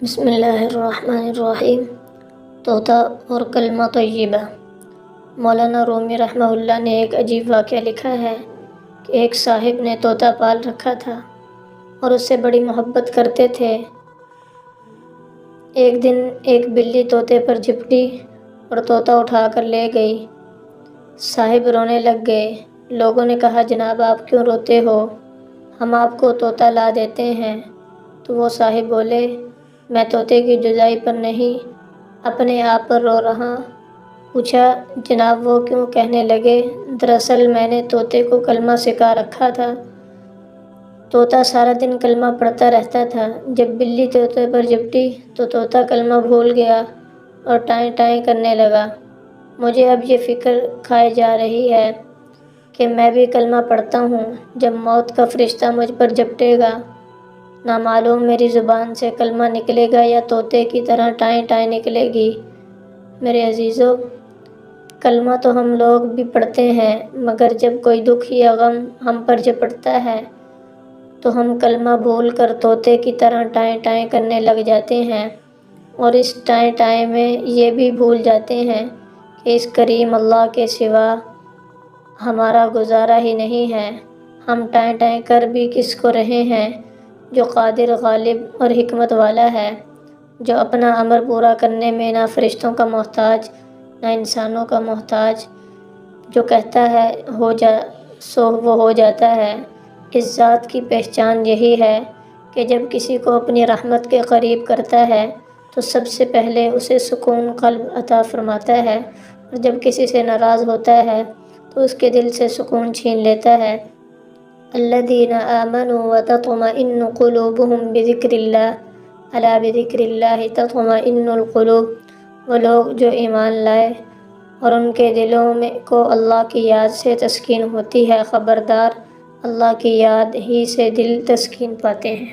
بسم اللہ الرحمن الرحیم۔ طوطا اور کلمہ طیبہ۔ مولانا رومی رحمہ اللہ نے ایک عجیب واقعہ لکھا ہے کہ ایک صاحب نے طوطا پال رکھا تھا اور اس سے بڑی محبت کرتے تھے۔ ایک دن ایک بلی طوطے پر جھپٹی اور طوطا اٹھا کر لے گئی۔ صاحب رونے لگ گئے۔ لوگوں نے کہا، جناب آپ کیوں روتے ہو؟ ہم آپ کو طوطا لا دیتے ہیں۔ تو وہ صاحب بولے، میں طوطے کی جدائی پر نہیں، اپنے آپ پر رو رہا۔ پوچھا، جناب وہ کیوں؟ کہنے لگے، دراصل میں نے طوطے کو کلمہ سکھا رکھا تھا۔ طوطا سارا دن کلمہ پڑھتا رہتا تھا۔ جب بلی طوطے پر جھپٹی تو طوطا کلمہ بھول گیا اور ٹائیں ٹائیں کرنے لگا۔ مجھے اب یہ فکر کھائے جا رہی ہے کہ میں بھی کلمہ پڑھتا ہوں۔ جب موت کا فرشتہ مجھ پر جھپٹے گا، نہ معلوم میری زبان سے کلمہ نکلے گا یا طوطے کی طرح ٹائیں ٹائیں نکلے گی۔ میرے عزیزو، کلمہ تو ہم لوگ بھی پڑھتے ہیں، مگر جب کوئی دکھ یا غم ہم پر جھپٹتا ہے تو ہم کلمہ بھول کر طوطے کی طرح ٹائیں ٹائیں کرنے لگ جاتے ہیں، اور اس ٹائیں ٹائیں میں یہ بھی بھول جاتے ہیں کہ اس کریم اللہ کے سوا ہمارا گزارا ہی نہیں ہے۔ ہم ٹائیں ٹائیں کر بھی کس کو رہے ہیں؟ جو قادر، غالب اور حکمت والا ہے، جو اپنا امر پورا کرنے میں نہ فرشتوں کا محتاج نہ انسانوں کا محتاج، جو کہتا ہے ہو جا سو وہ ہو جاتا ہے۔ اس ذات کی پہچان یہی ہے کہ جب کسی کو اپنی رحمت کے قریب کرتا ہے تو سب سے پہلے اسے سکون قلب عطا فرماتا ہے، اور جب کسی سے ناراض ہوتا ہے تو اس کے دل سے سکون چھین لیتا ہے۔ الذین آمنوا وتطمئن قلوبهم بذکر اللہ الا بذکر اللہ تطمئن القلوب۔ وہ لوگ جو ایمان لائے اور ان کے دلوں کو اللہ کی یاد سے تسکین ہوتی ہے، خبردار، اللہ کی یاد ہی سے دل تسکین پاتے ہیں۔